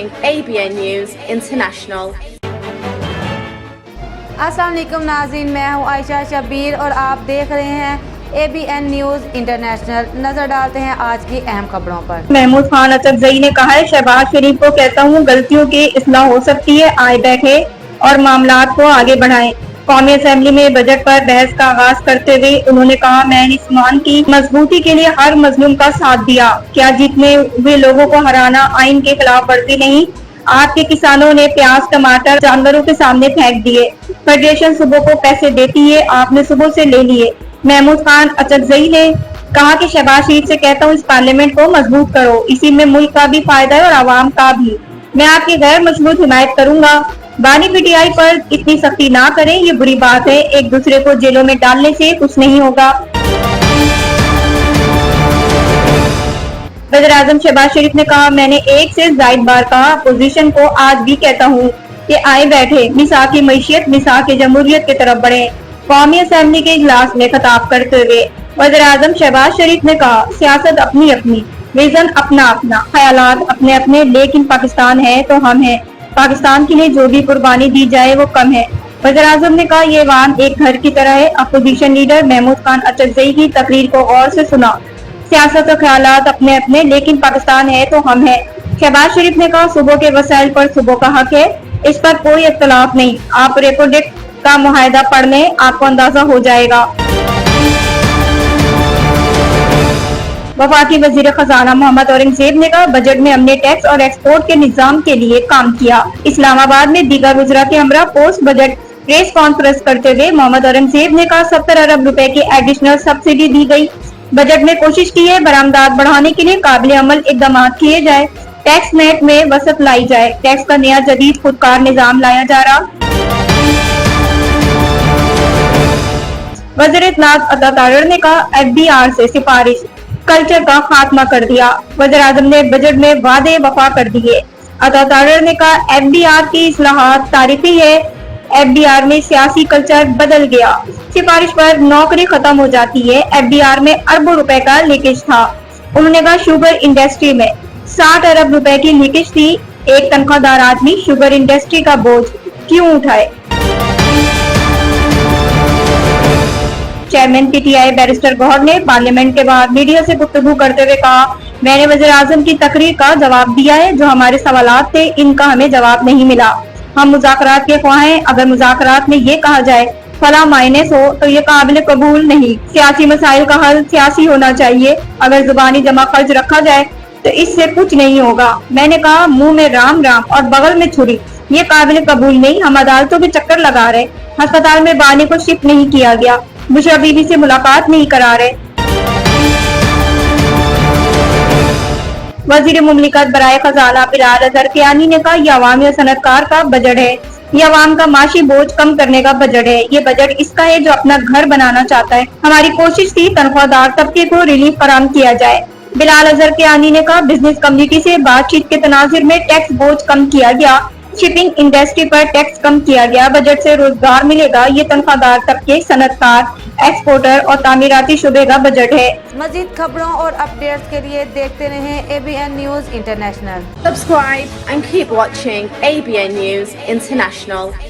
ABN News International. अस्सलाम वालेकुम नाज़रीन, मैं हूँ आयशा शब्बीर और आप देख रहे हैं ABN न्यूज़ इंटरनेशनल। नजर डालते हैं आज की अहम खबरों पर। महमूद खान अचकज़ई ने कहा है, शहबाज शरीफ को कहता हूँ गलतियों की इस्लाह हो सकती है, आए बैठे और मामलात को आगे बढ़ाएं। कौमी असेंबली में बजट पर बहस का आगाज करते हुए उन्होंने कहा, मैंने ईमान की मजबूती के लिए हर मजलूम का साथ दिया। क्या जीतने हुए लोगों को हराना आइन के खिलाफ वर्जी नहीं? आपके किसानों ने प्याज टमाटर जानवरों के सामने फेंक दिए। फेडरेशन सूबों को पैसे देती है, आपने सूबों से ले लिए। महमूद खान अचकज़ई ने कहा कि शहबाज शरीफ से कहता हूँ इस पार्लियामेंट को मजबूत करो, इसी में मुल्क का भी फायदा है और आवाम का भी। मैं आपकी गैर मशरूत हिमायत करूंगा। बानी पीटीआई पर इतनी सख्ती ना करें, ये बुरी बात है। एक दूसरे को जेलों में डालने से कुछ नहीं होगा। वज़ीर-ए-आज़म शहबाज शरीफ ने कहा, मैंने एक से ज़ायद बार कहा, अपोजिशन को आज भी कहता हूँ कि आए बैठे मिसाक की मईशियत, मिसाक की जमहूरियत की तरफ बढ़े। कौमी असेंबली के इजलास में खिताब करते हुए वज़ीर-ए-आज़म शहबाज शरीफ ने कहा, सियासत अपनी अपनी, विजन अपना अपना, ख्यालात अपने अपने, लेकिन पाकिस्तान है तो हम हैं। पाकिस्तान के लिए जो भी कुर्बानी दी जाए वो कम है। वज़ीर-ए-आज़म ने कहा, ये वान एक घर की तरह है। अपोजिशन लीडर महमूद खान अचकज़ई की तकरीर को गौर से सुना। सियासत और ख्यालात अपने अपने, लेकिन पाकिस्तान है तो हम हैं। शहबाज शरीफ ने कहा, सूबों के वसाइल पर सूबों का हक है, इस पर कोई इख्तलाफ नहीं। आप रेपोडेट का मुआहदा पढ़ लें, आपको अंदाजा हो जाएगा। वफाकी वजीर खजाना मोहम्मद औरंगजेब ने कहा, बजट में हमने टैक्स और एक्सपोर्ट के निजाम के लिए काम किया। इस्लामाबाद में दीगर वज़रा के हमरा पोस्ट बजट प्रेस कॉन्फ्रेंस करते हुए मोहम्मद औरंगजेब ने कहा, 70 अरब रुपए की एडिशनल सब्सिडी दी गई। बजट में कोशिश की है बरामदात बढ़ाने के लिए काबिल अमल इकदाम किए जाए। टैक्स नेट में वसत लाई जाए। टैक्स का नया जदीद खुदकार निजाम लाया जा रहा। वज़ीर इत्तलात अता तारड़ ने कहा, FBR से सिफारिश कल्चर का खात्मा कर दिया। वज़ीर-ए-आज़म ने बजट में वादे वफा कर दिए। अता तारड़ ने कहा, FBR की इस्लाहात तारीफी है। FBR में सियासी कल्चर बदल गया। सिफारिश पर नौकरी खत्म हो जाती है। FBR में अरबों रुपए का लीकेज था। उन्होंने कहा, शुगर इंडस्ट्री में 60 अरब रुपए की लीकेज थी। एक तनख्वाहदार आदमी शुगर इंडस्ट्री का बोझ क्यों उठाए? चेयरमैन पीटीआई बैरिस्टर गौहर ने पार्लियामेंट के बाहर मीडिया से गुफ्तगू करते हुए कहा, मैंने वज़ीर-ए-आज़म की तकरीर का जवाब दिया है। जो हमारे सवालात थे, इनका हमें जवाब नहीं मिला। हम मुज़ाकरात के ख्वाह हैं। अगर मुज़ाकरात में ये कहा जाए फला माइनस हो तो ये काबिल कबूल नहीं। सियासी मसाइल का हल सियासी होना चाहिए। अगर जुबानी जमा खर्च रखा जाए तो इससे कुछ नहीं होगा। मैंने कहा, मुंह में राम राम और बगल में छुरी, ये काबिल कबूल नहीं। हम अदालतों के चक्कर लगा रहे, अस्पताल में बानी को शिफ्ट नहीं किया गया, बुशरा बीबी से मुलाकात नहीं करा रहे। वजीर मुमलिकत बराए खजाना बिलाल अजहर कियानी ने कहा, यह अवामी और सनतकार का बजट है। ये अवाम का माशी बोझ कम करने का बजट है। ये बजट इसका है जो अपना घर बनाना चाहता है। हमारी कोशिश थी तनख्वाहदार तबके को रिलीफ फराहम किया जाए। बिलाल अजहर कियानी ने कहा, बिजनेस कम्युनिटी से बातचीत के तनाजुर में टैक्स बोझ कम किया गया। शिपिंग इंडस्ट्री पर टैक्स कम किया गया। बजट से रोजगार मिलेगा। ये तनख्वाहदार तबके, सनतकार, एक्सपोर्टर और तामीराती शुबे का बजट है। मजीद खबरों और अपडेट्स के लिए देखते रहें ABN news international. Subscribe and keep watching ABN News International.